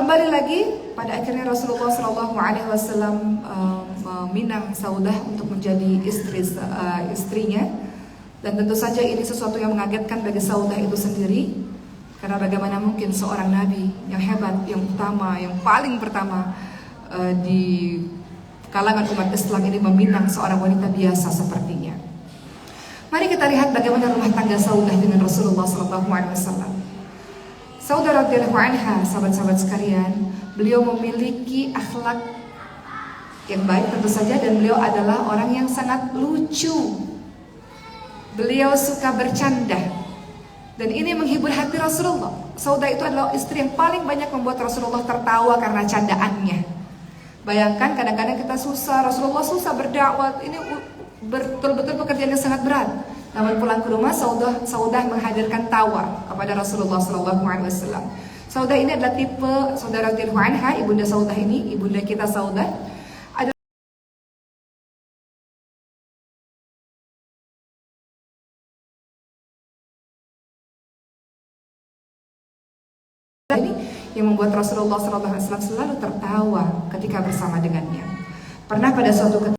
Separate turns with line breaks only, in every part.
Kembali lagi, pada akhirnya Rasulullah SAW meminang Saudah untuk menjadi istrinya. Dan tentu saja ini sesuatu yang mengagetkan bagi Saudah itu sendiri, karena bagaimana mungkin seorang nabi yang hebat, yang utama, yang paling pertama di kalangan umat Islam ini meminang seorang wanita biasa sepertinya. Mari kita lihat bagaimana rumah tangga Saudah dengan Rasulullah SAW. Saudah radhiyallahu anha, sahabat-sahabat sekalian, beliau memiliki akhlak yang baik tentu saja, dan beliau adalah orang yang sangat lucu. Beliau suka bercanda, dan ini menghibur hati Rasulullah. Saudah itu adalah istri yang paling banyak membuat Rasulullah tertawa karena candaannya. Bayangkan kadang-kadang kita susah, Rasulullah susah berdakwah, ini betul-betul pekerjaan yang sangat berat. Namun pulang ke rumah, Saudah menghadirkan tawa kepada Rasulullah SAW. Saudah ini adalah tipe saudara radhiyallahu anha, ibunda Saudah ini, ibunda kita Saudah, adalah ini yang membuat Rasulullah SAW selalu tertawa ketika bersama dengannya. Pernah pada suatu ketika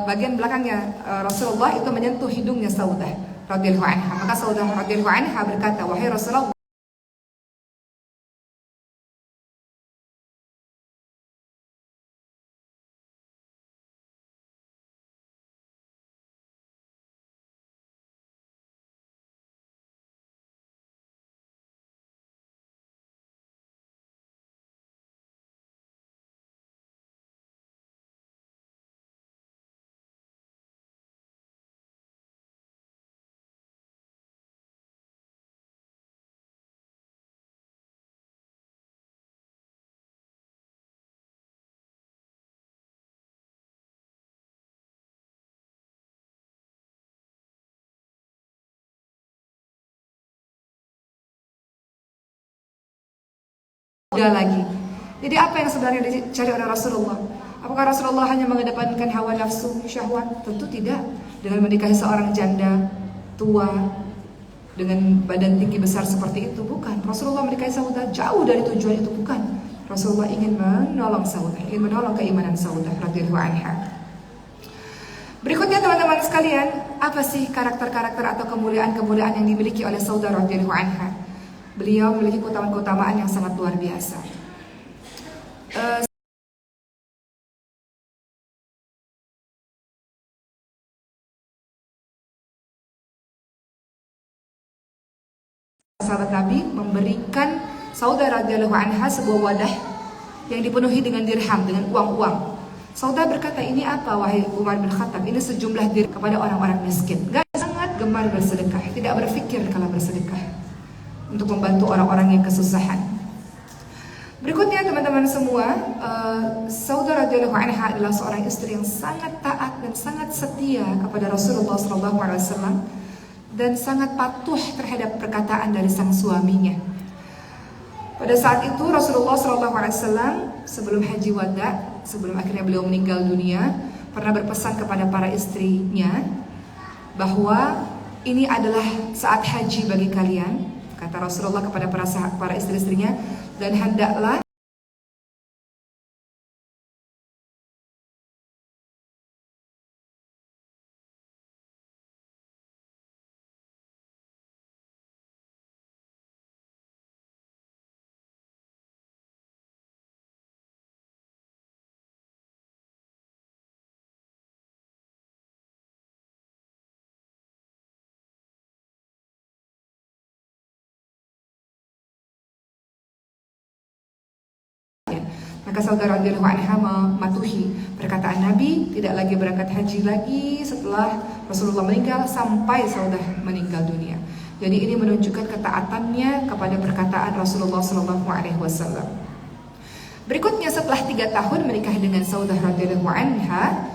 bagian belakangnya Rasulullah itu menyentuh hidungnya Saudah radhiyallahu anha. Maka Saudah radhiyallahu anha berkata, "Wahai Rasulullah, udah lagi." Jadi apa yang sebenarnya dicari oleh Rasulullah? Apakah Rasulullah hanya mengedepankan hawa nafsu, syahwat? Tentu tidak. Dengan menikahi seorang janda tua dengan badan tinggi besar seperti itu, bukan. Rasulullah menikahi Saudah jauh dari tujuan itu, bukan. Rasulullah ingin menolong Saudah, ingin menolong keimanan Saudah radhiyallahu anha. Berikutnya teman-teman sekalian, apa sih karakter-karakter atau kemuliaan-kemuliaan yang dimiliki oleh Saudah radhiyallahu anha? Beliau memiliki keutamaan-keutamaan yang sangat luar biasa. Sahabat Nabi memberikan Saudah radhiyallahu anha sebuah wadah yang dipenuhi dengan dirham, dengan uang-uang. Saudah berkata, "Ini apa wahai Umar bin Khattab?" "Ini sejumlah dirham kepada orang-orang miskin." Gak sangat gemar bersedekah, tidak berpikir kalau bersedekah untuk membantu orang-orang yang kesusahan. Berikutnya teman-teman semua, Saudah radhiyallahu anha adalah seorang istri yang sangat taat dan sangat setia kepada Rasulullah SAW, dan sangat patuh terhadap perkataan dari sang suaminya. Pada saat itu Rasulullah SAW sebelum haji wada, sebelum akhirnya beliau meninggal dunia, pernah berpesan kepada para istrinya bahwa ini adalah saat haji bagi kalian, kata Rasulullah kepada para istri-istrinya, dan hendaklah maka Saudah radhiyallahu anha mematuhi perkataan Nabi, tidak lagi berangkat haji lagi setelah Rasulullah meninggal sampai Saudah meninggal dunia. Jadi ini menunjukkan ketaatannya kepada perkataan Rasulullah SAW. Berikutnya setelah 3 tahun menikah dengan Saudah radhiyallahu anha,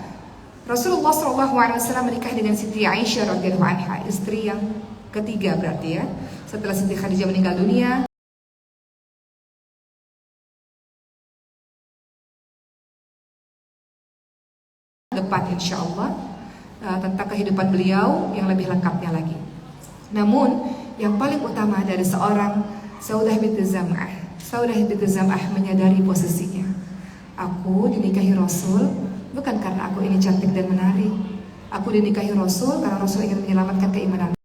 Rasulullah SAW menikah dengan Siti Aisyah radhiyallahu anha, istri yang ketiga berarti ya. Setelah Siti Khadijah meninggal dunia, depan insya Allah. tentang kehidupan beliau yang lebih lengkapnya lagi. Namun yang paling utama dari seorang Saudah binti Zam'ah, Saudah binti Zam'ah menyadari posisinya. Aku dinikahi Rasul bukan karena aku ini cantik dan menarik. Aku dinikahi Rasul karena Rasul ingin menyelamatkan keimanan.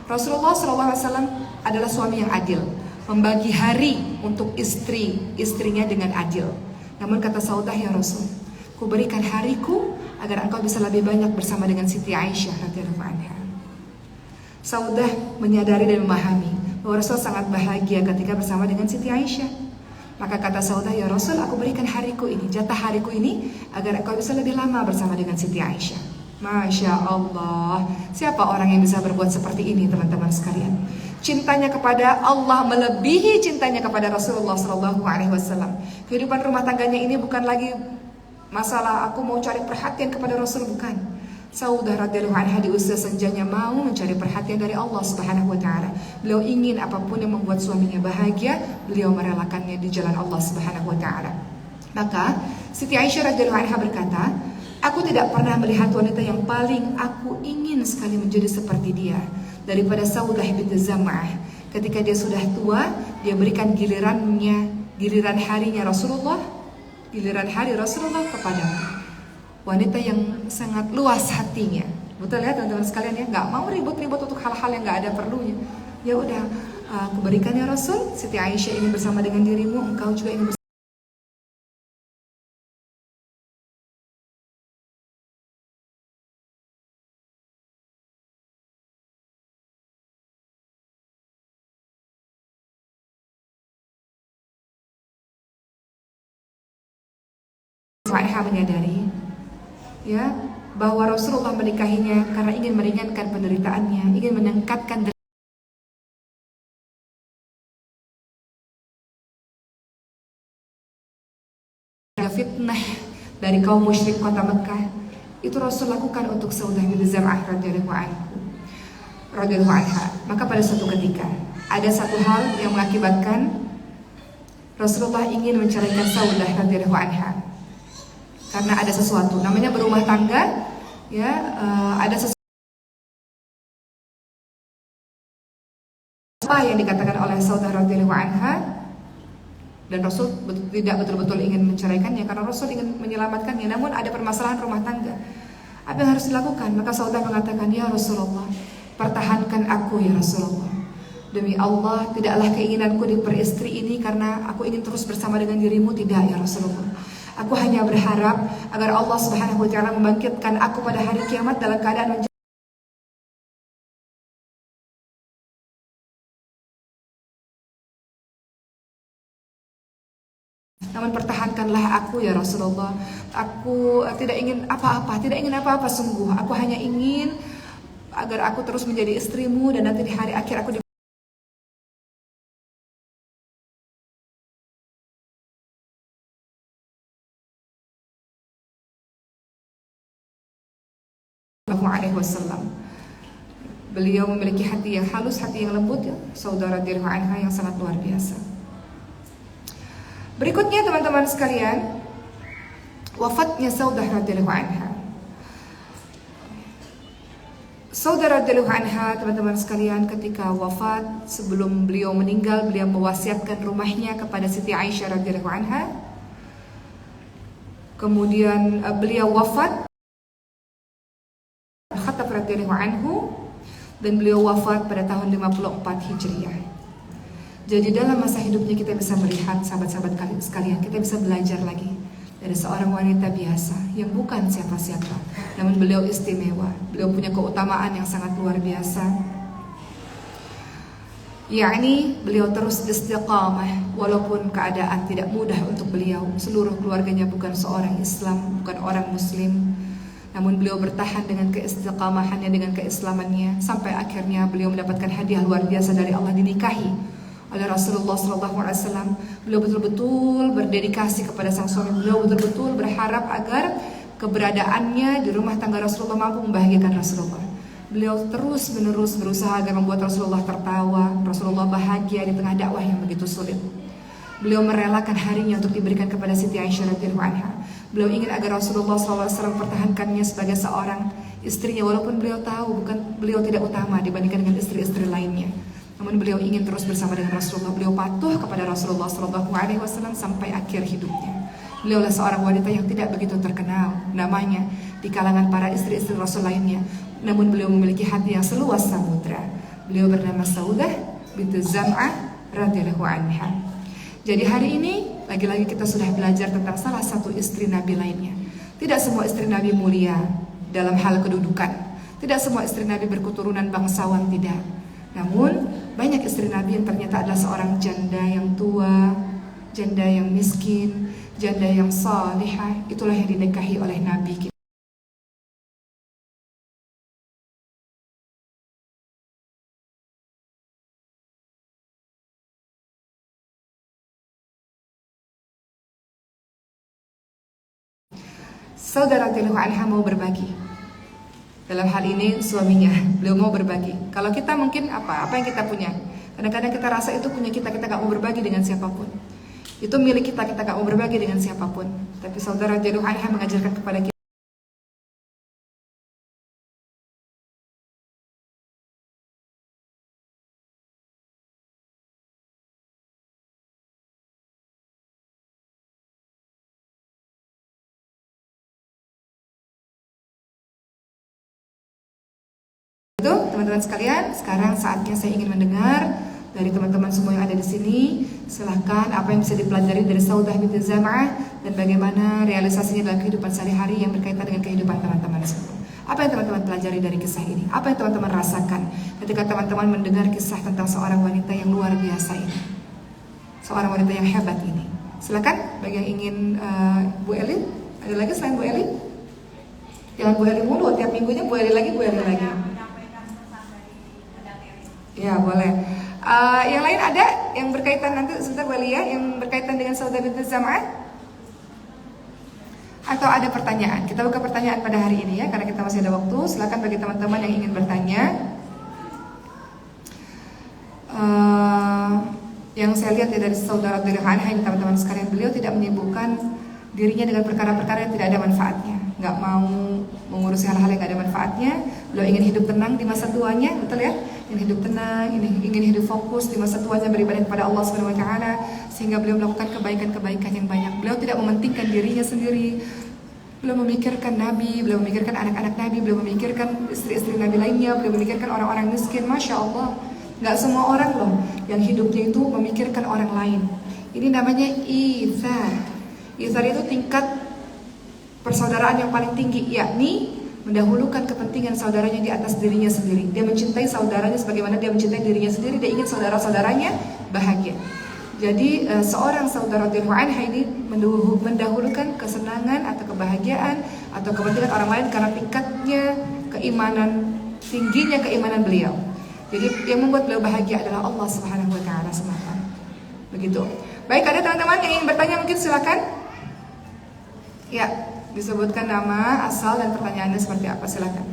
Rasulullah SAW adalah suami yang adil, membagi hari untuk istrinya dengan adil. Namun kata Saudah, ya Rasul, ku berikan hariku agar engkau bisa lebih banyak bersama dengan Siti Aisyah radhiyallahu anha. Saudah menyadari dan memahami bahwa Rasul sangat bahagia ketika bersama dengan Siti Aisyah. Maka kata Saudah, ya Rasul, aku berikan hariku ini, jatah hariku ini, agar engkau bisa lebih lama bersama dengan Siti Aisyah. Masya Allah, siapa orang yang bisa berbuat seperti ini, teman-teman sekalian? Cintanya kepada Allah melebihi cintanya kepada Rasulullah SAW. Kehidupan rumah tangganya ini bukan lagi masalah aku mau cari perhatian kepada Rasul, bukan. Saudah radhiyallahu anha di usia senjanya mau mencari perhatian dari Allah Subhanahu wa taala. Beliau ingin apapun yang membuat suaminya bahagia, beliau merelakannya di jalan Allah Subhanahu wa taala. Maka Siti Aisyah radhiyallahu anha berkata, aku tidak pernah melihat wanita yang paling aku ingin sekali menjadi seperti dia daripada Saudah binti Zam'ah. Ketika dia sudah tua, dia berikan giliran harinya Rasulullah, giliran hari Rasulullah kepada wanita yang sangat luas hatinya. Betul ya teman-teman sekalian ya, nggak mau ribut-ribut untuk hal-hal yang nggak ada perlunya. Ya udah, aku berikan ya Rasul, Siti Aisyah ingin bersama dengan dirimu, engkau juga ingin bersama. Aisyah menyadari ya bahwa Rasulullah menikahinya karena ingin meringankan penderitaannya, ingin meningkatkan fitnah dari kaum musyrik kota Mekah. Itu Rasul lakukan untuk Saudah binti Zam'ah radhiyallahu anha. Maka pada suatu ketika ada satu hal yang mengakibatkan Rasulullah ingin menceraikan Saudah radhiyallahu anha. Karena ada sesuatu, namanya berumah tangga, ya, ada sesuatu apa yang dikatakan oleh Saudah radhiyallahu anha, dan Rasul tidak betul-betul ingin menceraikannya karena Rasul ingin menyelamatkannya. Namun ada permasalahan rumah tangga. Apa yang harus dilakukan? Maka Saudah mengatakan, ya Rasulullah, pertahankan aku ya Rasulullah. Demi Allah, tidaklah keinginanku di peristri ini karena aku ingin terus bersama dengan dirimu, tidak ya Rasulullah. Aku hanya berharap agar Allah Subhanahu wa taala membangkitkan aku pada hari kiamat dalam keadaan namun pertahankanlah aku ya Rasulullah. Aku tidak ingin apa-apa sungguh. Aku hanya ingin agar aku terus menjadi istrimu dan nanti di hari akhir aku alaihi wasallam. Beliau memiliki hati yang halus, hati yang lembut ya, saudara radhiyallahu anha yang sangat luar biasa. Berikutnya teman-teman sekalian, wafatnya Saudah radhiyallahu anha. Saudah radhiyallahu anha, teman-teman sekalian, ketika wafat, sebelum beliau meninggal, beliau mewasiatkan rumahnya kepada Siti Aisyah radhiyallahu anha. Kemudian beliau wafat Khattab radhiyallahu anhu, dan beliau wafat pada tahun 54 Hijriah. Jadi dalam masa hidupnya kita bisa melihat, sahabat-sahabat sekalian, kita bisa belajar lagi dari seorang wanita biasa yang bukan siapa-siapa, namun beliau istimewa. Beliau punya keutamaan yang sangat luar biasa. yakni beliau terus istiqamah walaupun keadaan tidak mudah untuk beliau. Seluruh keluarganya bukan seorang Islam, bukan orang Muslim, namun beliau bertahan dengan keistiqamahannya, dengan keislamannya, sampai akhirnya beliau mendapatkan hadiah luar biasa dari Allah, dinikahi oleh Rasulullah SAW. Beliau betul-betul berdedikasi kepada sang suami. Beliau betul-betul berharap agar keberadaannya di rumah tangga Rasulullah mampu membahagiakan Rasulullah. Beliau terus-menerus berusaha agar membuat Rasulullah tertawa, Rasulullah bahagia di tengah dakwah yang begitu sulit. Beliau merelakan harinya untuk diberikan kepada Siti Aisyah radhiyallahu anha. Beliau ingin agar Rasulullah SAW pertahankannya sebagai seorang istrinya, walaupun beliau tahu beliau tidak utama dibandingkan dengan istri-istri lainnya. Namun beliau ingin terus bersama dengan Rasulullah. Beliau patuh kepada Rasulullah SAW sampai akhir hidupnya. Beliaulah seorang wanita yang tidak begitu terkenal namanya di kalangan para istri-istri Rasul lainnya. Namun beliau memiliki hati yang seluas samudra. Beliau bernama Saudah binti Zam'ah radhiyallahu anha. Jadi hari ini lagi-lagi kita sudah belajar tentang salah satu istri Nabi lainnya. Tidak semua istri Nabi mulia dalam hal kedudukan. Tidak semua istri Nabi berketurunan bangsawan, tidak. Namun banyak istri Nabi yang ternyata adalah seorang janda yang tua, janda yang miskin, janda yang salihah. Itulah yang dinikahi oleh Nabi kita. Saudara radhiyallahu anha mau berbagi. Dalam hal ini suaminya, beliau mau berbagi. Kalau kita mungkin apa yang kita punya. Kadang-kadang kita rasa itu punya kita gak mau berbagi dengan siapapun. Itu milik kita gak mau berbagi dengan siapapun. Tapi saudara radhiyallahu anha mengajarkan kepada kita. Itu teman-teman sekalian, sekarang saatnya saya ingin mendengar dari teman-teman semua yang ada di sini. Silahkan apa yang bisa dipelajari dari Saudah binti Zam'ah dan bagaimana realisasinya dalam kehidupan sehari-hari yang berkaitan dengan kehidupan teman-teman semua. Apa yang teman-teman pelajari dari kisah ini? Apa yang teman-teman rasakan ketika teman-teman mendengar kisah tentang seorang wanita yang luar biasa ini, seorang wanita yang hebat ini? Silakan bagi yang ingin. Bu Eli, ada lagi selain Bu Eli? Jangan Bu Eli mulu, tiap minggunya Bu Eli lagi, Bu Eli lagi. Ya boleh. Yang lain ada yang berkaitan nanti sebentar Bu Eli ya, yang berkaitan dengan Saudah binti Zam'ah? Atau ada pertanyaan? Kita buka pertanyaan pada hari ini ya, karena kita masih ada waktu. Silakan bagi teman-teman yang ingin bertanya. Yang saya lihat ya dari Saudah radhiyallahu anha ini teman-teman sekalian, beliau tidak menyibukkan dirinya dengan perkara-perkara yang tidak ada manfaatnya. Nggak mau mengurusi hal-hal yang nggak ada manfaatnya. Beliau ingin hidup tenang di masa tuanya, betul ya? Ingin hidup tenang, ingin hidup fokus di masa tuanya beribadah kepada Allah Subhanahu wa taala, sehingga beliau melakukan kebaikan-kebaikan yang banyak. Beliau tidak mementingkan dirinya sendiri. Beliau memikirkan Nabi, beliau memikirkan anak-anak Nabi, beliau memikirkan istri-istri Nabi lainnya, beliau memikirkan orang-orang miskin. Masya Allah, nggak semua orang loh yang hidupnya itu memikirkan orang lain. Ini namanya itsar. Itsar itu tingkat persaudaraan yang paling tinggi, yakni mendahulukan kepentingan saudaranya di atas dirinya sendiri. Dia mencintai saudaranya sebagaimana dia mencintai dirinya sendiri. Dia ingin saudara-saudaranya bahagia. Jadi seorang saudara radhiyallahu anha ini mendahulukan kesenangan atau kebahagiaan atau kepentingan orang lain karena tingkatnya keimanan, tingginya keimanan beliau. Jadi yang membuat beliau bahagia adalah Allah Subhanahu wa taala semata. Begitu. Baik, ada teman-teman yang ingin bertanya, mungkin silakan. Ya, disebutkan nama, asal dan pertanyaannya seperti apa, silakan.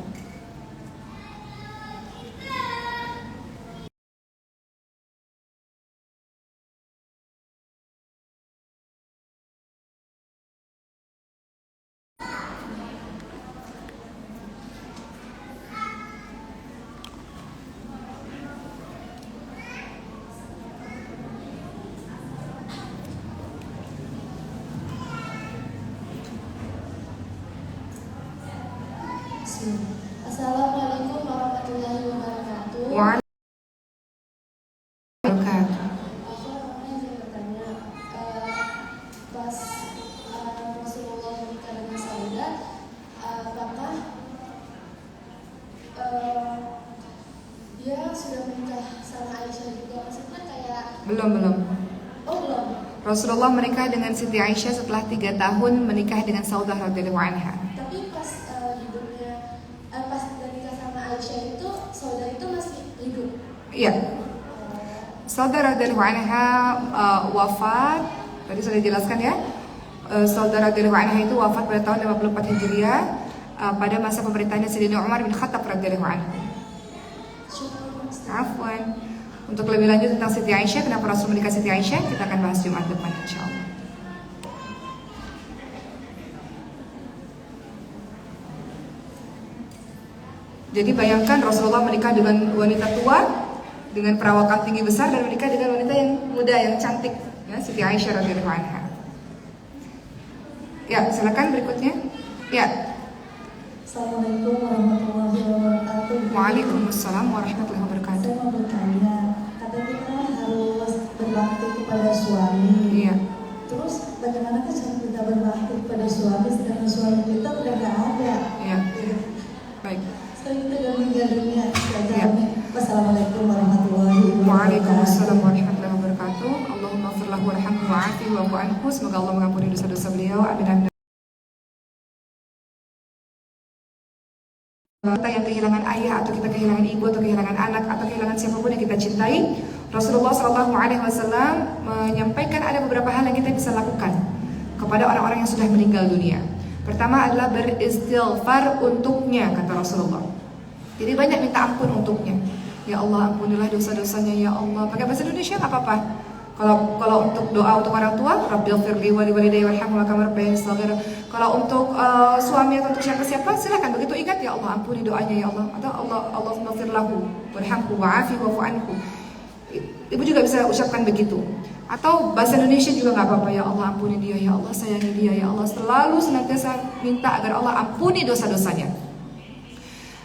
Assalamualaikum warahmatullahi wabarakatuh.
Waalaikumsalam.
Aku namanya saya bertanya, pas Rasulullah menikah dengan Saudah, apakah dia sudah menikah sama Aisyah juga? Maksudnya kayak
Belum.
oh belum.
Rasulullah menikah dengan Siti Aisyah setelah 3 tahun menikah dengan Saudah radhiyallahu anha.
Tapi pas hidupnya, pas menikah sama Aisyah itu, Saudah itu masih hidup.
Iya. Saudah radhiyallahu anha wafat, tadi sudah dijelaskan ya. Saudah radhiyallahu anha itu wafat pada tahun 54 Hijriah pada masa pemerintahannya Sayyidina Umar bin Khattab radhiyallahu anhu. Afwan. Untuk lebih lanjut tentang Siti Aisyah, kenapa Rasul menikah Siti Aisyah, kita akan bahas Jumat depan insyaallah. Jadi bayangkan Rasulullah menikah dengan wanita tua dengan perawakan tinggi besar dan menikah dengan wanita yang muda yang cantik, ya, Siti Aisyah radhiyallahu anha. Ya, silakan berikutnya. Ya.
Assalamualaikum warahmatullahi wabarakatuh.
Waalaikumsalam warahmatullahi wabarakatuh.
Saya mau bertanya, kata kita harus berbakti kepada suami.
Iya.
Terus bagaimana cara kita berbakti kepada suami sedangkan suami kita udah nggak ada?
Iya. Baik.
Sekarang kita udah meninggal dunia.
Iya.
Wassalamualaikum warahmatullahi wabarakatuh.
Waalaikumsalam warahmatullahi wabarakatuh. Allahumma ighfir lahu warhamhu wa'afihi wa'fu anhu. Semoga Allah mengampuni dosa-dosa beliau. Amin amin. Kita yang kehilangan ayah atau kita kehilangan ibu atau kehilangan anak atau kehilangan siapapun yang kita cintai, Rasulullah SAW menyampaikan ada beberapa hal yang kita bisa lakukan kepada orang-orang yang sudah meninggal dunia. Pertama adalah beristighfar untuknya, kata Rasulullah. Jadi banyak minta ampun untuknya. Ya Allah, ampunilah dosa-dosanya ya Allah. Pakai bahasa Indonesia nggak apa-apa. Kalau untuk doa untuk orang tua, Rabbighfirli wa liwalidayya warhamhuma kama rabbayani shaghira. Kalau untuk suami atau untuk siapa-siapa, silakan begitu ingat ya Allah ampuni doanya ya Allah. Atau Allahumma ighfir lahu warhamhu wa'afihi wa'fu anhu. Ibu juga bisa ucapkan begitu. Atau bahasa Indonesia juga nggak apa-apa, ya Allah ampuni dia ya Allah, sayangi dia ya Allah. Selalu senantiasa minta agar Allah ampuni dosa-dosanya.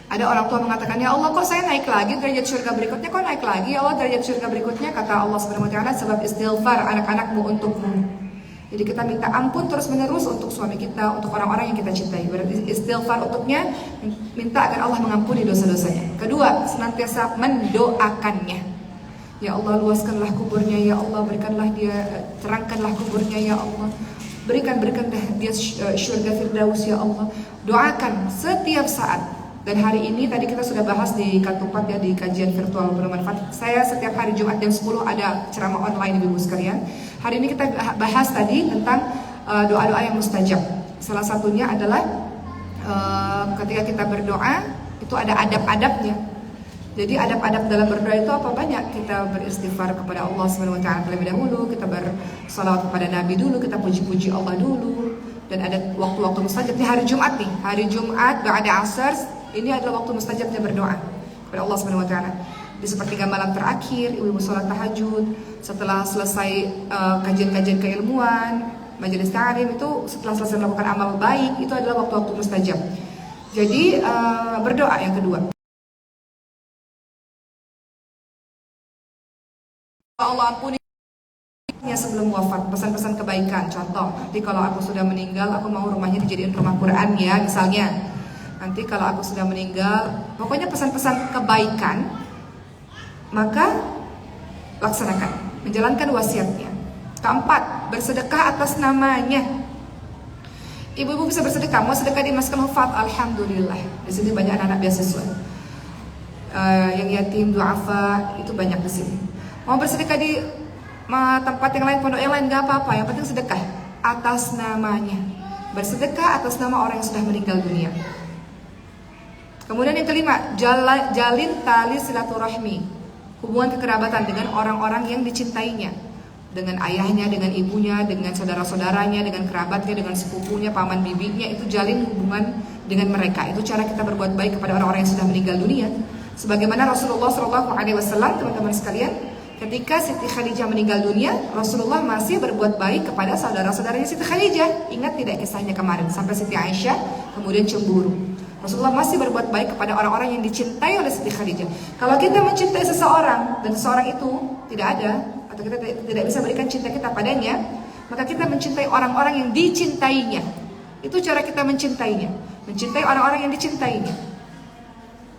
Ada orang tua mengatakan, ya Allah kok saya naik lagi derajat surga berikutnya, kok naik lagi ya Allah derajat surga berikutnya. Kata Allah Subhanahu wa taala, sebab istighfar anak-anakmu untukmu. Jadi kita minta ampun terus menerus untuk suami kita, untuk orang-orang yang kita cintai. Berarti istighfar untuknya, minta agar Allah mengampuni dosa-dosanya. Kedua, senantiasa mendoakannya. Ya Allah, luaskanlah kuburnya ya Allah, berikanlah dia, terangkanlah kuburnya ya Allah, berikanlah dia syurga firdaus ya Allah. Doakan setiap saat. Dan hari ini tadi kita sudah bahas di Katupat ya, di kajian virtual bermanfaat. Saya setiap hari Jumat jam 10 ada ceramah online Ibu sekalian. Hari ini kita bahas tadi tentang doa-doa yang mustajab. Salah satunya adalah ketika kita berdoa itu ada adab-adabnya. Jadi adab-adab dalam berdoa itu apa? Banyak. Kita beristighfar kepada Allah Subhanahu wa taala terlebih dahulu, kita bersalawat kepada Nabi dulu, kita puji-puji Allah dulu. Dan ada waktu-waktu mustajab di hari Jumat nih. Hari Jumat ba'da asar ini adalah waktu mustajabnya berdoa kepada Allah Subhanahu wa taala. Di sepertiga malam terakhir, ibu-ibu sholat tahajud, setelah selesai kajian-kajian keilmuan, majelis ta'lim, itu setelah selesai melakukan amal baik, itu adalah waktu-waktu mustajab. Jadi berdoa yang kedua. Allah ampuni sebelum wafat, pesan-pesan kebaikan. Contoh, nanti kalau aku sudah meninggal, aku mau rumahnya dijadiin rumah Quran ya, misalnya. Nanti kalau aku sudah meninggal, pokoknya pesan-pesan kebaikan, maka laksanakan, menjalankan wasiatnya. Keempat, bersedekah atas namanya. Ibu-ibu bisa bersedekah, mau sedekah di Masjid Hufat, alhamdulillah. Di sini banyak anak-anak beasiswa, yang yatim, duafa, itu banyak di sini. Mau bersedekah di tempat yang lain, pondok yang lain, gak apa-apa. Yang penting sedekah atas namanya. Bersedekah atas nama orang yang sudah meninggal dunia. Kemudian yang kelima, jalin tali silaturahmi, hubungan kekerabatan dengan orang-orang yang dicintainya, dengan ayahnya, dengan ibunya, dengan saudara-saudaranya, dengan kerabatnya, dengan sepupunya, paman bibinya. Itu jalin hubungan dengan mereka. Itu cara kita berbuat baik kepada orang-orang yang sudah meninggal dunia. Sebagaimana Rasulullah SAW, teman-teman sekalian, ketika Siti Khadijah meninggal dunia, Rasulullah masih berbuat baik kepada saudara-saudaranya Siti Khadijah. Ingat tidak kisahnya kemarin, sampai Siti Aisyah kemudian cemburu. Rasulullah masih berbuat baik kepada orang-orang yang dicintai oleh Siti Khadijah. Kalau kita mencintai seseorang dan seseorang itu tidak ada, atau kita tidak bisa berikan cinta kita padanya, maka kita mencintai orang-orang yang dicintainya. Itu cara kita mencintainya, mencintai orang-orang yang dicintainya.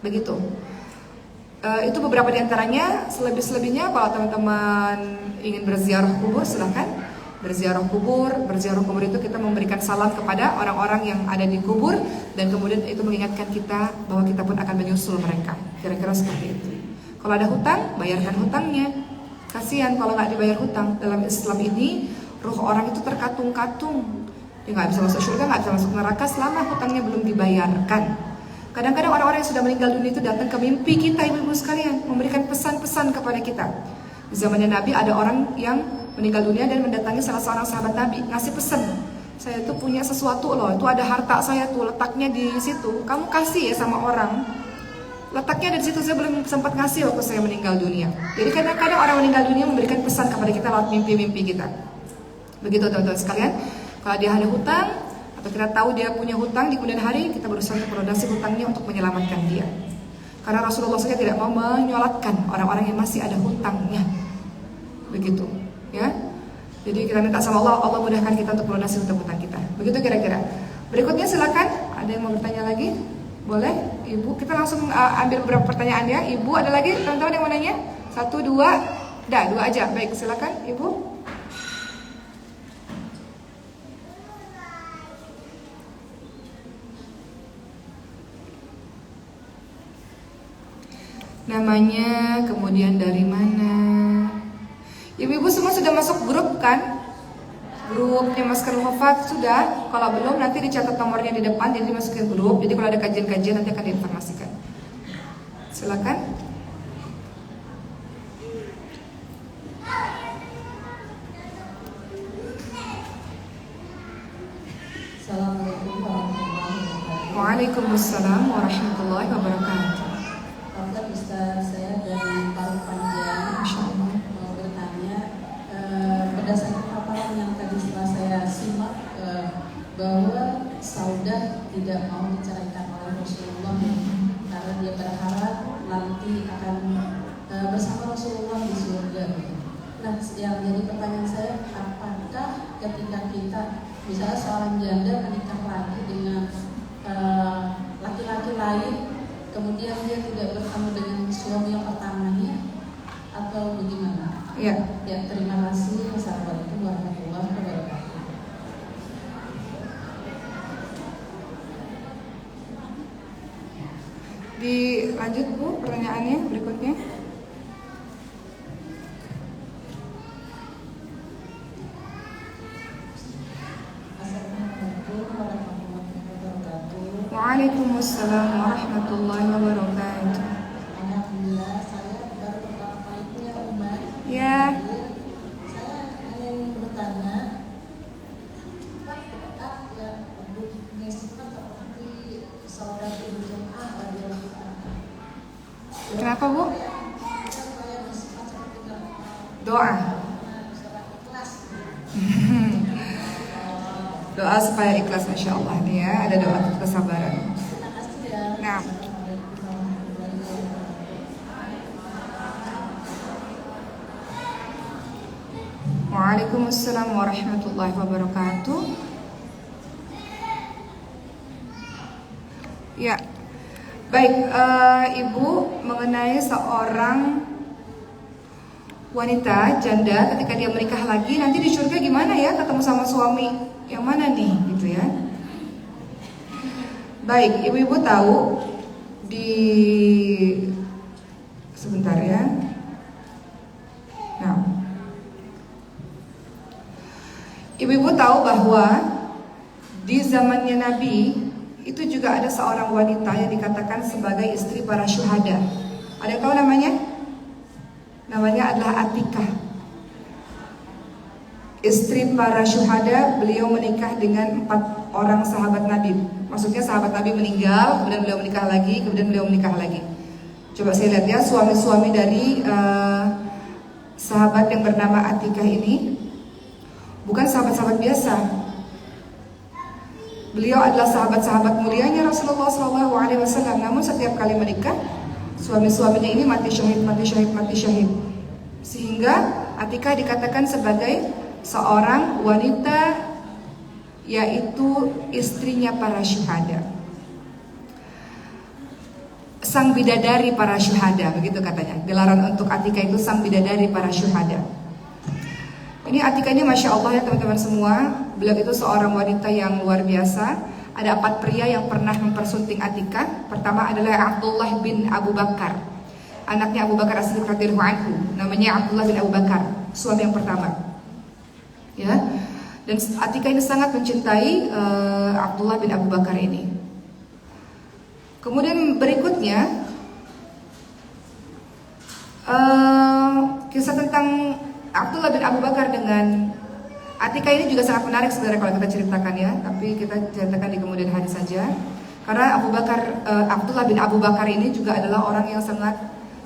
Begitu. Itu beberapa diantaranya. Selebihnya kalau teman-teman ingin berziarah kubur, silahkan berziarah kubur. Berziarah kubur itu kita memberikan salam kepada orang-orang yang ada di kubur, dan kemudian itu mengingatkan kita bahwa kita pun akan menyusul mereka. Kira-kira seperti itu. Kalau ada hutang, bayarkan hutangnya. Kasihan kalau nggak dibayar hutang. Dalam Islam ini ruh orang itu terkatung-katung. Dia nggak bisa masuk surga, nggak bisa masuk neraka selama hutangnya belum dibayarkan. Kadang-kadang orang-orang yang sudah meninggal dunia itu datang ke mimpi kita, ibu-ibu sekalian, memberikan pesan-pesan kepada kita. Di zamannya Nabi ada orang yang meninggal dunia dan mendatangi salah seorang sahabat Nabi, ngasih pesan, saya tuh punya sesuatu loh, itu ada harta saya tuh, letaknya di situ, kamu kasih ya sama orang. Letaknya ada di situ, saya belum sempat ngasih waktu saya meninggal dunia. Jadi kadang-kadang orang meninggal dunia memberikan pesan kepada kita lewat mimpi-mimpi kita. Begitu teman-teman sekalian. Kalau dia ada hutang, atau kita tahu dia punya hutang di kemudian hari, kita berusaha untuk melunasi hutangnya untuk menyelamatkan dia. Karena Rasulullah SAW tidak mau menyolatkan orang-orang yang masih ada hutangnya. Begitu, ya. Jadi kita minta sama Allah, Allah mudahkan kita untuk melunasi hutang-hutang kita. Begitu kira-kira. Berikutnya silakan, ada yang mau bertanya lagi? Boleh, Ibu. Kita langsung ambil beberapa pertanyaan ya. Ibu, ada lagi teman-teman yang mau nanya? 1, 2, dah 2 aja. Baik, silakan Ibu. Namanya, kemudian dari mana? Ibu-ibu semua sudah masuk grup kan? Grupnya Masker Wafat sudah. Kalau belum nanti dicatat nomornya di depan, jadi dimasukin grup. Jadi kalau ada kajian-kajian nanti akan diinformasikan. Silakan.
Assalamualaikum warahmatullahi wabarakatuh.
Waalaikumsalam warahmatullahi wabarakatuh.
Pak Ustaz, saya dari Parung Panjang.
Masya Allah.
Mau bertanya, berdasarkan paparan yang tadi setelah saya simak, bahwa Saudah tidak mau diceraikan oleh Rasulullah karena dia berharap nanti akan bersama Rasulullah di surga. Nah, yang jadi pertanyaan saya, apakah ketika kita misalnya seorang janda menikah lagi dengan laki-laki lain, kemudian dia tidak bertemu dengan suami yang pertamanya, atau bagaimana?
Ya.
Ya, terima kasih. Wassalamualaikum warahmatullahi wabarakatuh.
Dilanjut Bu, pertanyaannya berikutnya.
Assalamualaikum warahmatullahi wabarakatuh.
Waalaikumsalam warahmatullahi wabarakatuh.
Alhamdulillah, saya baru pertama kali punya umat.
Ya.
Saya ingin bertanya, ya, bukunya seperti saudara ibu jemaah radhiyallahu anha.
Kenapa Bu? Doa. Doa supaya ikhlas, Masya Allah nih ya. Ada doa kesabaran. Nah, Waalaikumsalam warahmatullahi wabarakatuh. Ya, baik, Ibu, mengenai seorang wanita janda ketika dia menikah lagi, nanti di surga gimana ya ketemu sama suami yang mana nih, gitu ya. Baik, ibu-ibu tahu di sebentar ya. Nah, ibu-ibu tahu bahwa di zamannya Nabi itu juga ada seorang wanita yang dikatakan sebagai istri para syuhada. Ada yang tahu namanya? Namanya adalah Atikah, istri para syuhada. Beliau menikah dengan 4 orang sahabat Nabi. Maksudnya sahabat Nabi meninggal, kemudian beliau menikah lagi, kemudian beliau menikah lagi. Coba saya lihat ya, suami-suami dari sahabat yang bernama Atikah ini bukan sahabat-sahabat biasa. Beliau adalah sahabat-sahabat mulianya Rasulullah SAW. Namun setiap kali menikah, suami-suaminya ini mati syahid, mati syahid, mati syahid. Sehingga Atikah dikatakan sebagai seorang wanita, yaitu istrinya para syuhada, sang bidadari para syuhada, begitu katanya. Gelaran untuk Atikah itu sang bidadari para syuhada. Ini Atikah ini Masya Allah ya teman-teman semua. Beliau itu seorang wanita yang luar biasa. Ada 4 pria yang pernah mempersunting Atikah. Pertama adalah Abdullah bin Abu Bakar, anaknya Abu Bakar As-Siddiq radhiyallahu anhu. Namanya Abdullah bin Abu Bakar, suami yang pertama. Ya. Dan Atikah ini sangat mencintai Abdullah bin Abu Bakar ini. Kemudian berikutnya kisah tentang Abdullah bin Abu Bakar dengan Atika ini juga sangat menarik sebenarnya kalau kita ceritakan ya, tapi kita ceritakan di kemudian hari saja. Karena Abdullah bin Abu Bakar ini juga adalah orang yang sangat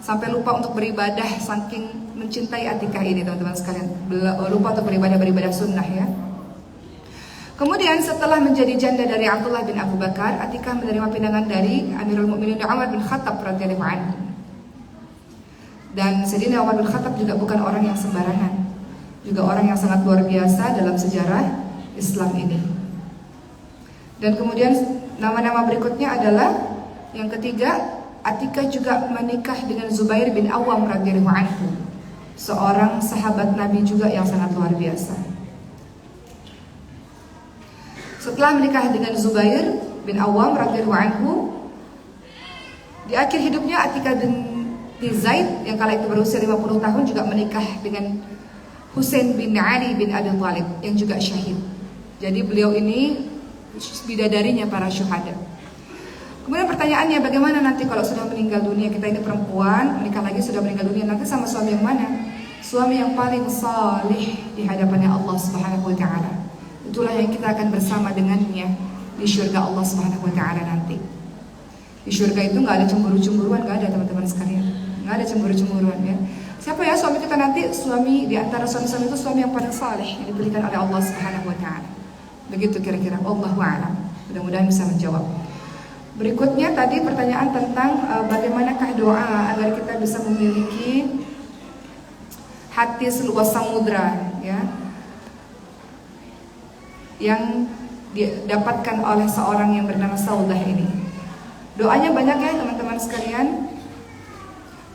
sampai lupa untuk beribadah saking mencintai Atika ini, teman-teman sekalian. Lupa untuk beribadah sunnah ya. Kemudian setelah menjadi janda dari Abdullah bin Abu Bakar, Atika menerima pinangan dari Amirul Mukminin Umar bin Khattab radhiyallahu anhu. Dan Sayyidina Umar bin Khattab juga bukan orang yang sembarangan, juga orang yang sangat luar biasa dalam sejarah Islam ini. Dan kemudian nama-nama berikutnya adalah yang ketiga, Atika juga menikah dengan Zubair bin Awam radhiyallahu anhu, seorang sahabat Nabi juga yang sangat luar biasa. Setelah menikah dengan Zubair bin Awam radhiyallahu anhu, di akhir hidupnya Atika binti Zaid yang kala itu berusia 50 tahun juga menikah dengan Husain bin Ali bin Abi Thalib yang juga syahid. Jadi beliau ini bidadarinya para syuhada. Kemudian pertanyaannya, bagaimana nanti kalau sudah meninggal dunia? Kita ini perempuan, menikah lagi sudah meninggal dunia, nanti sama suami yang mana? Suami yang paling salih di hadapannya Allah Subhanahu wa taala. Itulah yang kita akan bersama dengannya di syurga Allah Subhanahu wa taala nanti. Di syurga itu nggak ada cemburu-cemburuan, nggak ada teman-teman sekalian. Nggak ada cemburu-cemburuan ya. Siapa ya suami kita nanti? Suami di antara suami-suami itu suami yang paling saleh yang diberikan oleh Allah Subhanahu wa taala. Begitu kira-kira. Allahu a'lam. Mudah-mudahan bisa menjawab. Berikutnya tadi pertanyaan tentang bagaimanakah doa agar kita bisa memiliki hati seluas samudra ya, yang didapatkan oleh seorang yang bernama Saudah ini. Doanya banyak ya teman-teman sekalian.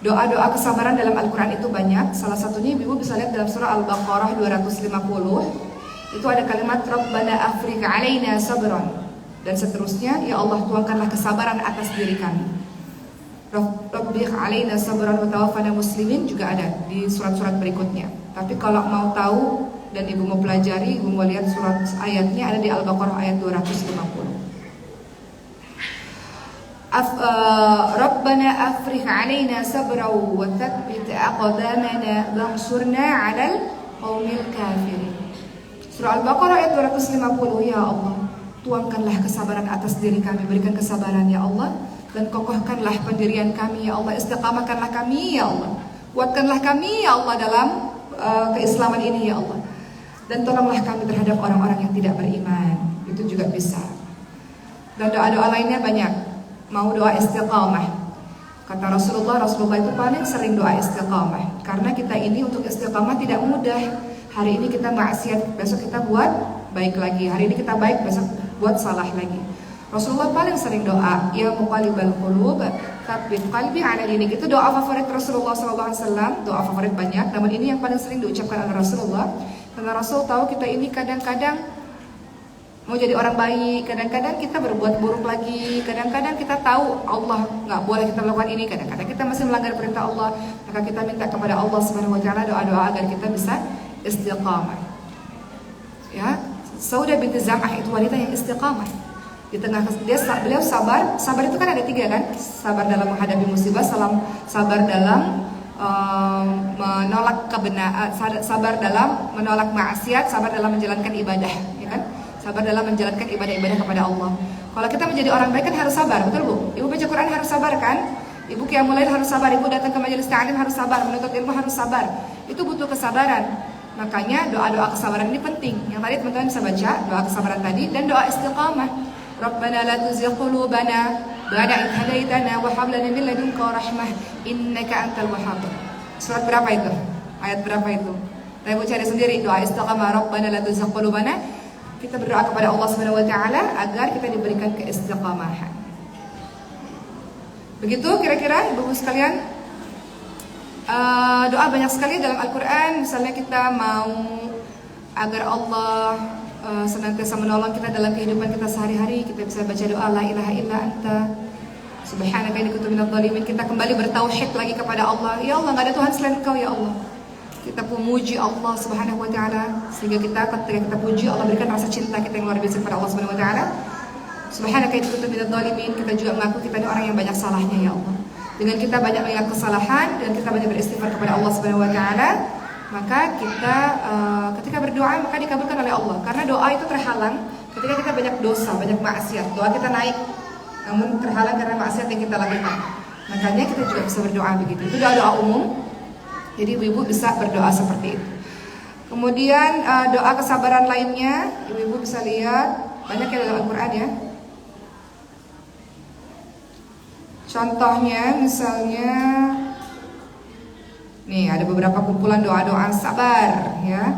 Doa-doa kesabaran dalam Al-Quran itu banyak. Salah satunya ibu bisa lihat dalam surah Al-Baqarah 250. Itu ada kalimat Rabbana afriq alaina sabran, dan seterusnya, ya Allah tuangkanlah kesabaran atas diri kami. Rabbiq alaina sabran wa tawaffana muslimin juga ada di surat-surat berikutnya. Tapi kalau mau tahu dan ibu mau pelajari, ibu mau lihat surat ayatnya ada di Al-Baqarah ayat 250. Rabbana afriq alaina sabran wa thabbit aqdamana wansurna 'alal qaumil kafirin. Surah Al-Baqarah ayat 250. Ya Allah, tuangkanlah kesabaran atas diri kami, berikan kesabaran ya Allah, dan kokohkanlah pendirian kami ya Allah, istiqamahkanlah kami ya Allah, kuatkanlah kami ya Allah dalam keislaman ini ya Allah, dan tolonglah kami terhadap orang-orang yang tidak beriman. Itu juga bisa. Dan doa-doa lainnya banyak. Mau doa istiqamah, kata Rasulullah itu paling sering doa istiqamah, karena kita ini untuk istiqamah tidak mudah. Hari ini kita maksiat, besok kita buat baik lagi. Hari ini kita baik, besok buat salah lagi. Rasulullah paling sering doa, ya muqallibal qulub tsabbit qalbi ala dinik. Itu doa favorit Rasulullah SAW. Doa favorit banyak, namun ini yang paling sering diucapkan oleh Rasulullah, karena Rasul tahu kita ini kadang-kadang mau jadi orang baik, kadang-kadang kita berbuat buruk lagi, kadang-kadang kita tahu Allah nggak boleh kita melakukan ini, kadang-kadang kita masih melanggar perintah Allah. Maka kita minta kepada Allah Subhanahu wa taala doa-doa agar kita bisa istiqamah. Ya, Saudah binti Zam'ah itu wanita yang istiqamah. Di tengah beliau sabar. Sabar itu kan ada 3 kan? Sabar dalam menghadapi musibah, sabar dalam menolak kebenaran, sabar dalam menolak maksiat, sabar dalam menjalankan ibadah, ya kan? Sabar dalam menjalankan ibadah-ibadah kepada Allah. Kalau kita menjadi orang baik kan harus sabar, betul Bu? Ibu baca Quran harus sabar kan? Ibu qiyamul lail harus sabar, ibu datang ke majelis ta'lim harus sabar, menuntut ilmu harus sabar. Itu butuh kesabaran. Makanya doa-doa kesabaran ini penting. Yang tadi teman-teman bisa baca doa kesabaran tadi, dan doa istiqamah. Rabbana la tuzigh qulubana ba'da idh hadaitana wa hab lana min ladunka rahmah innaka antal wahhab. Surat berapa itu? Ayat berapa itu? Ibu cari sendiri doa istiqamah Rabbana la tuzigh qulubana. Kita berdoa kepada Allah Subhanahu wa taala agar kita diberikan keistiqamahan. Begitu kira-kira Ibu sekalian. Doa banyak sekali dalam Al-Quran. Misalnya kita mau agar Allah senantiasa menolong kita dalam kehidupan kita sehari-hari, kita bisa baca doa la ilaha illa anta subhanaka inni kuntu minadh dhalimin. Kita kembali bertauhid lagi kepada Allah. Ya Allah, enggak ada Tuhan selain Engkau ya Allah. Kita memuji Allah Subhanahu wa taala, sehingga ketika kita puji Allah berikan rasa cinta kita yang luar biasa kepada Allah Subhanahu wa taala. Subhanaka inni kuntu minadz dzalimin. Kita juga mengaku kita ini orang yang banyak salahnya ya Allah. Dengan kita banyak mengingat kesalahan dan kita banyak beristighfar kepada Allah Subhanahu wa taala, maka kita ketika berdoa maka dikabulkan oleh Allah. Karena doa itu terhalang ketika kita banyak dosa, banyak maksiat. Doa kita naik namun terhalang karena maksiat yang kita lakukan. Makanya kita juga bisa berdoa begitu. Itu doa umum. Jadi ibu-ibu bisa berdoa seperti itu. Kemudian doa kesabaran lainnya, ibu-ibu bisa lihat banyak yang dalam Al-Quran ya. Contohnya misalnya nih ada beberapa kumpulan doa-doa sabar ya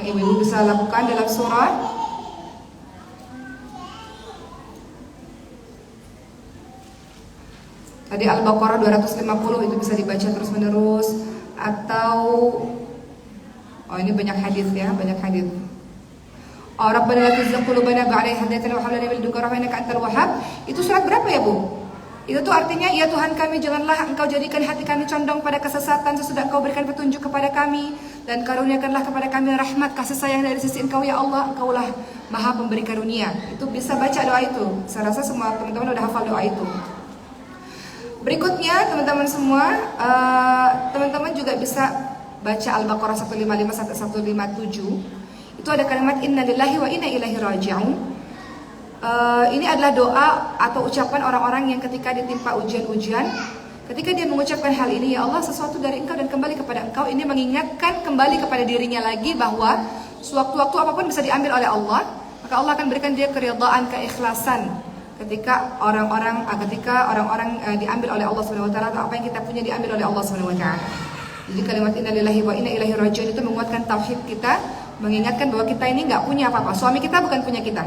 yang ibu-ibu bisa lakukan dalam surah. Tadi Al-Baqarah 250 itu bisa dibaca terus-menerus. Atau ini banyak hadis ya, banyak hadis. Rabbana la tuzigh qulubana ba'da idh hadaytana wa hab lana min ladunka rahmatan innaka antal wahhab. Itu surat berapa ya, Bu? Itu tuh artinya, ya Tuhan kami, janganlah Engkau jadikan hati kami condong pada kesesatan sesudah Engkau berikan petunjuk kepada kami, dan karuniakanlah kepada kami rahmat kasih sayang dari sisi Engkau ya Allah. Engkaulah Maha Pemberi karunia. Itu bisa baca doa itu. Saya rasa semua teman-teman udah hafal doa itu. Berikutnya teman-teman semua, teman-teman juga bisa baca Al-Baqarah 155 sampai 157. Itu ada kalimat Inna lillahi wa inna ilaihi raji'un. Ini adalah doa atau ucapan orang-orang yang ketika ditimpa ujian-ujian, ketika dia mengucapkan hal ini, ya Allah sesuatu dari Engkau dan kembali kepada Engkau, ini mengingatkan kembali kepada dirinya lagi bahwa sewaktu-waktu apapun bisa diambil oleh Allah, maka Allah akan berikan dia keridhaan, keikhlasan ketika orang-orang diambil oleh Allah Subhanahu wa taala, atau apa yang kita punya diambil oleh Allah Subhanahu wa taala. Jadi kalimat Inna lillahi wa inna ilaihi raji'un itu menguatkan tauhid kita, mengingatkan bahwa kita ini nggak punya apa-apa. Suami kita bukan punya kita,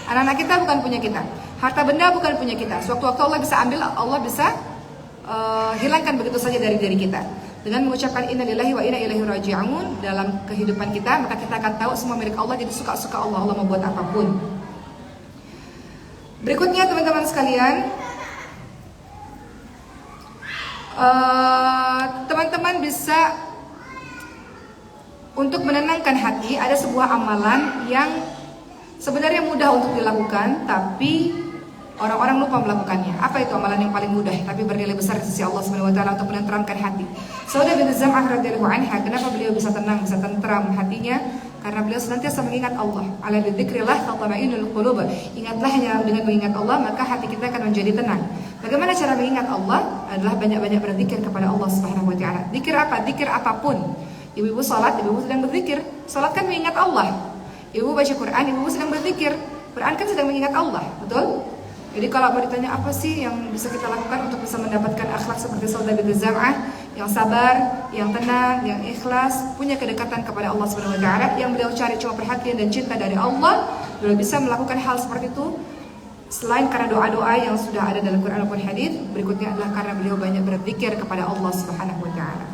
anak-anak kita bukan punya kita, harta benda bukan punya kita. Sewaktu-waktu Allah bisa ambil, Allah bisa hilangkan begitu saja dari diri kita. Dengan mengucapkan Inna lillahi wa inna ilaihi raji'un dalam kehidupan kita, maka kita akan tahu semua milik Allah, jadi suka-suka Allah, Allah mau buat apapun. Berikutnya teman-teman sekalian, teman-teman bisa untuk menenangkan hati, ada sebuah amalan yang sebenarnya mudah untuk dilakukan, tapi orang-orang lupa melakukannya. Apa itu amalan yang paling mudah tapi bernilai besar di sisi Allah Subhanahu wa taala untuk menenteramkan hati? Saudah bin Zam'ah radhiyallahu anha, kenapa beliau bisa tenang, bisa tentram hatinya? Karena beliau senantiasa mengingat Allah. Ala bidzikrillah tatma'innul qulub. Ingatlah, hanya dengan mengingat Allah maka hati kita akan menjadi tenang. Bagaimana cara mengingat Allah? Adalah banyak-banyak berzikir kepada Allah Subhanahu wa taala. Zikir apa? Zikir apapun. Ibu-ibu salat, ibu-ibu sedang berzikir. Salat kan mengingat Allah. Ibu baca Quran, ibu sedang berzikir. Quran kan sedang mengingat Allah, betul? Jadi kalau mau ditanya apa sih yang bisa kita lakukan untuk bisa mendapatkan akhlak seperti Saudah bin Zam'ah, yang sabar, yang tenang, yang ikhlas, punya kedekatan kepada Allah Subhanahu wa taala, yang beliau cari cuma perhatian dan cinta dari Allah, beliau bisa melakukan hal seperti itu selain karena doa-doa yang sudah ada dalam Quran maupun hadis. Berikutnya adalah karena beliau banyak berzikir kepada Allah Subhanahu wa taala.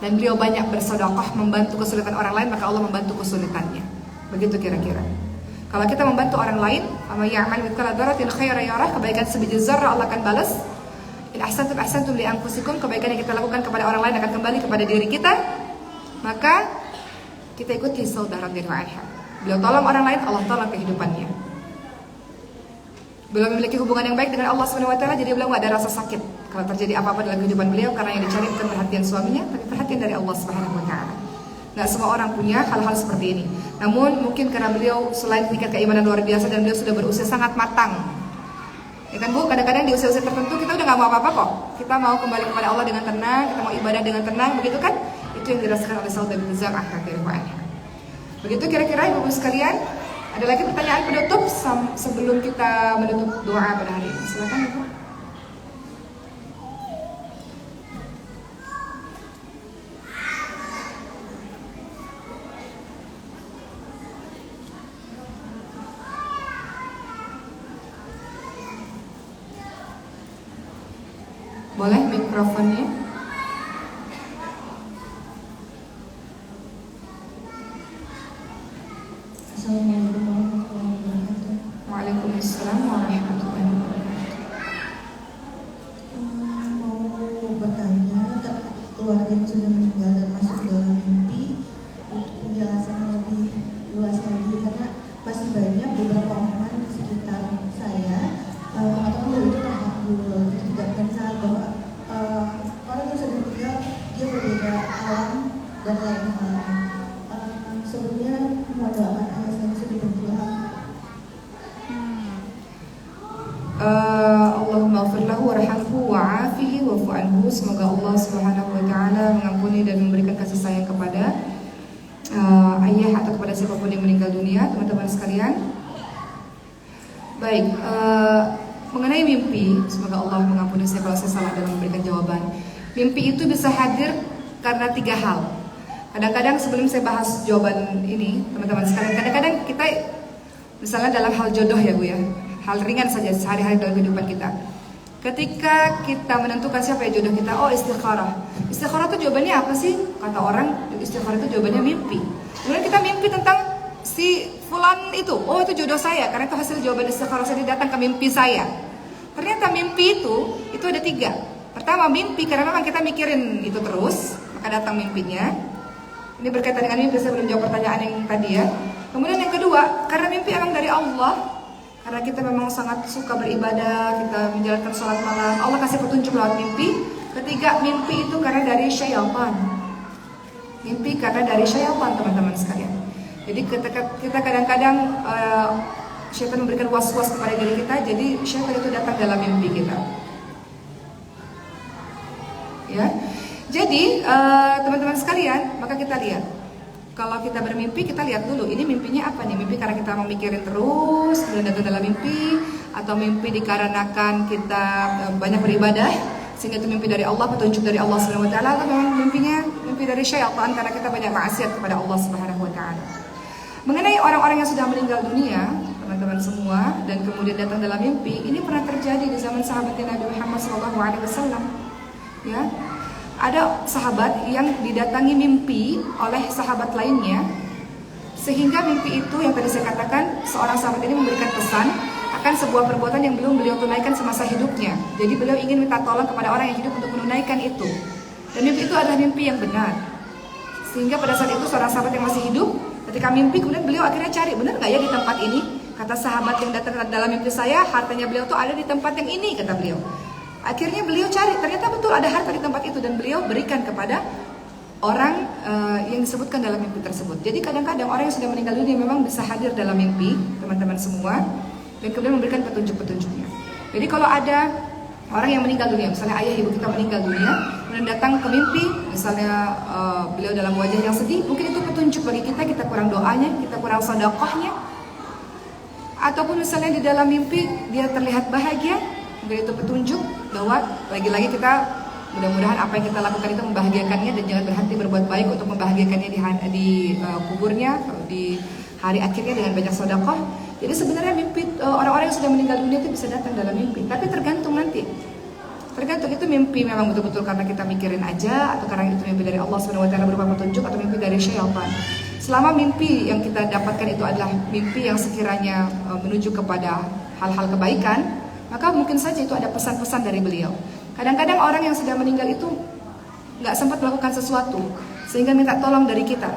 Dan beliau banyak bersedekah, membantu kesulitan orang lain, maka Allah membantu kesulitannya. Begitu kira-kira. Kalau kita membantu orang lain, ama ya'mal mithqala dzarratin khairan yarah, kebaikan sebiji zarrah Allah akan balas. In ahsantum ahsantum li anfusikum, kebaikan yang kita lakukan kepada orang lain akan kembali kepada diri kita. Maka kita ikuti Saudah radhiyallahu anha. Beliau tolong orang lain, Allah tolong kehidupannya. Beliau memiliki hubungan yang baik dengan Allah Subhanahu wa taala, jadi beliau enggak ada rasa sakit kalau terjadi apa-apa dalam kehidupan beliau, karena yang dicari bukan perhatian suaminya, tapi perhatian dari Allah Subhanahu wa taala. Nggak semua orang punya hal-hal seperti ini. Namun mungkin karena beliau selain tingkat keimanan luar biasa dan beliau sudah berusia sangat matang. Ya kan Bu, kadang-kadang di usia-usia tertentu kita udah nggak mau apa-apa kok. Kita mau kembali kepada Allah dengan tenang, kita mau ibadah dengan tenang, begitu kan? Itu yang dirasakan oleh Saudah bin Zam'ah radhiyallahu anha. Begitu kira-kira Ibu-ibu sekalian. Ada lagi pertanyaan penutup sebelum kita menutup doa pada hari ini. Silakan Ibu. Boleh mikrofonnya?
Assalamualaikum warahmatullahi wabarakatuh.
Waalaikumsalam warahmatullahi wabarakatuh.
Mau bertanya, keluarga yang sudah meninggal dan masuk dalam mimpi, untuk penjelasan lebih luas lagi, karena masih banyak beberapa orang di sekitar saya
Allahumma ighfir lahu warhamhu wa'afihi wa'fu anhu. Semoga Allah Subhanahu wa taala mengampuni dan memberikan kasih sayang kepada ayah atau kepada siapapun yang meninggal dunia, teman-teman sekalian. Baik, mengenai mimpi, semoga Allah mengampuni saya kalau saya salah dalam memberikan jawaban. Mimpi itu bisa hadir karena 3 hal. Kadang-kadang sebelum saya bahas jawaban ini, teman-teman sekalian, kadang-kadang kita misalnya dalam hal jodoh ya Bu ya, hal ringan saja sehari-hari dalam kehidupan kita. Ketika kita menentukan siapa ya jodoh kita, oh istikharah. Istikharah itu jawabannya apa sih? Kata orang, istikharah itu jawabannya mimpi. Kemudian kita mimpi tentang si fulan itu, oh itu jodoh saya, karena itu hasil jawaban istikharah saya datang ke mimpi saya. Ternyata mimpi itu ada 3. Pertama mimpi, karena memang kita mikirin itu terus, maka datang mimpinya. Ini berkaitan dengan mimpi, saya belum jawab pertanyaan yang tadi ya. Kemudian yang kedua, karena mimpi emang dari Allah. Karena kita memang sangat suka beribadah, kita menjalankan sholat malam, Allah kasih petunjuk lewat mimpi. Ketiga, mimpi itu karena dari syaitan. Mimpi karena dari syaitan, teman-teman sekalian. Jadi kita kadang-kadang syaitan memberikan was-was kepada diri kita, jadi syaitan itu datang dalam mimpi kita. Ya, jadi teman-teman sekalian, maka kita lihat. Kalau kita bermimpi, kita lihat dulu, ini mimpinya apa nih? Mimpi karena kita memikirin terus, kemudian datang dalam mimpi, atau mimpi dikarenakan kita banyak beribadah, sehingga itu mimpi dari Allah, petunjuk dari Allah Subhanahu wa taala, atau memang mimpinya mimpi dari syaitan karena kita banyak maksiat kepada Allah Subhanahu wa taala. Mengenai orang-orang yang sudah meninggal dunia, teman-teman semua, dan kemudian datang dalam mimpi, ini pernah terjadi di zaman sahabatnya Nabi Muhammad SAW. Ya, ada sahabat yang didatangi mimpi oleh sahabat lainnya, sehingga mimpi itu yang tadi saya katakan, seorang sahabat ini memberikan pesan akan sebuah perbuatan yang belum beliau tunaikan semasa hidupnya. Jadi beliau ingin minta tolong kepada orang yang hidup untuk menunaikan itu. Dan mimpi itu adalah mimpi yang benar. Sehingga pada saat itu seorang sahabat yang masih hidup, ketika mimpi kemudian beliau akhirnya cari, benar nggak ya di tempat ini? Kata sahabat yang datang dalam mimpi saya, hartanya beliau tuh ada di tempat yang ini, kata beliau. Akhirnya beliau cari, ternyata betul ada harta di tempat itu, dan beliau berikan kepada orang yang disebutkan dalam mimpi tersebut. Jadi kadang-kadang orang yang sudah meninggal dunia memang bisa hadir dalam mimpi, teman-teman semua, dan kemudian memberikan petunjuk-petunjuknya. Jadi kalau ada orang yang meninggal dunia, misalnya ayah ibu kita meninggal dunia, kemudian datang ke mimpi, misalnya beliau dalam wajah yang sedih, mungkin itu petunjuk bagi kita, kita kurang doanya, kita kurang sedekahnya. Ataupun misalnya di dalam mimpi dia terlihat bahagia, mungkin itu petunjuk bahwa lagi-lagi kita mudah-mudahan apa yang kita lakukan itu membahagiakannya, dan jangan berhenti berbuat baik untuk membahagiakannya di kuburnya, di hari akhirnya dengan banyak sedekah. Jadi sebenarnya mimpi orang-orang yang sudah meninggal dunia itu bisa datang dalam mimpi, tapi tergantung nanti. Tergantung itu mimpi memang betul-betul karena kita mikirin aja, atau karena itu mimpi dari Allah Subhanahu wa taala berupa petunjuk, atau mimpi dari syaitan. Selama mimpi yang kita dapatkan itu adalah mimpi yang sekiranya menuju kepada hal-hal kebaikan, maka mungkin saja itu ada pesan-pesan dari beliau. Kadang-kadang orang yang sudah meninggal itu nggak sempat melakukan sesuatu, sehingga minta tolong dari kita.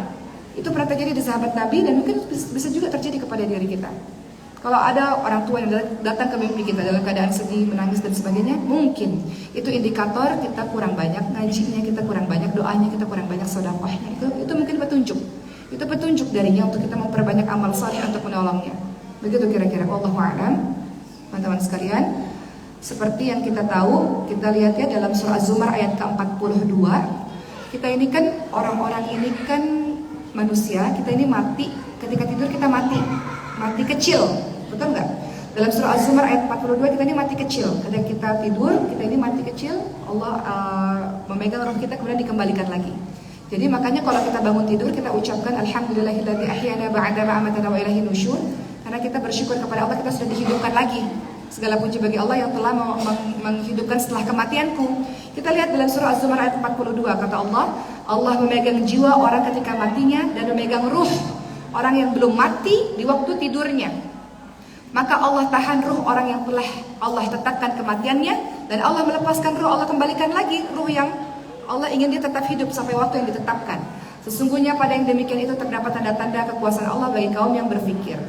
Itu pernah terjadi di sahabat Nabi, dan mungkin bisa juga terjadi kepada diri kita. Kalau ada orang tua yang datang ke mimpi kita dalam keadaan sedih, menangis dan sebagainya, mungkin itu indikator kita kurang banyak ngajinya, kita kurang banyak doanya, kita kurang banyak sedekahnya. Itu mungkin petunjuk. Itu petunjuk darinya untuk kita memperbanyak amal saleh untuk menolongnya. Begitu kira-kira. Wallahu a'lam. Teman-teman sekalian, seperti yang kita tahu, kita lihat ya dalam surah Az-Zumar ayat ke-42. Kita ini kan, orang-orang ini kan manusia, kita ini mati, ketika tidur kita mati kecil, betul nggak? Dalam surah Az-Zumar ayat 42 kita ini mati kecil, ketika kita tidur, kita ini mati kecil, Allah memegang roh kita kemudian dikembalikan lagi. Jadi makanya kalau kita bangun tidur, kita ucapkan Alhamdulillahilladzi ahyana ba'da ma amatana wa ilaihi nusyur. Karena kita bersyukur kepada Allah, kita sudah dihidupkan lagi. Segala puji bagi Allah yang telah menghidupkan setelah kematianku. Kita lihat dalam surah Az-Zumar ayat 42, kata Allah, Allah memegang jiwa orang ketika matinya, dan memegang ruh orang yang belum mati di waktu tidurnya. Maka Allah tahan ruh orang yang telah Allah tetapkan kematiannya, dan Allah melepaskan ruh, Allah kembalikan lagi ruh yang Allah ingin dia tetap hidup sampai waktu yang ditetapkan. Sesungguhnya pada yang demikian itu terdapat tanda-tanda kekuasaan Allah bagi kaum yang berfikir.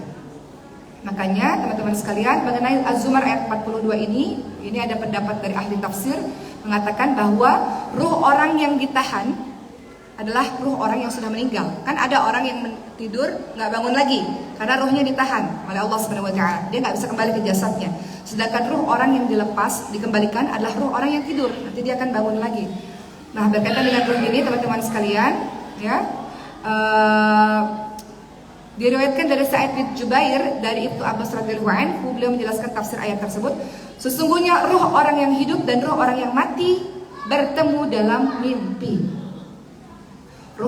Makanya teman-teman sekalian, mengenai Az-Zumar ayat 42 ini ada pendapat dari ahli tafsir mengatakan bahwa ruh orang yang ditahan adalah ruh orang yang sudah meninggal. Kan ada orang yang tidur nggak bangun lagi karena ruhnya ditahan oleh Allah Subhanahu wa taala. Dia nggak bisa kembali ke jasadnya. Sedangkan ruh orang yang dilepas, dikembalikan adalah ruh orang yang tidur. Nanti dia akan bangun lagi. Nah, berkaitan dengan ruh ini teman-teman sekalian, ya, diriwayatkan dari Sa'id bin Jubair dari Ibnu Abbas radhiyallahu anhu, beliau menjelaskan tafsir ayat tersebut. Sesungguhnya ruh orang yang hidup dan ruh orang yang mati bertemu dalam mimpi.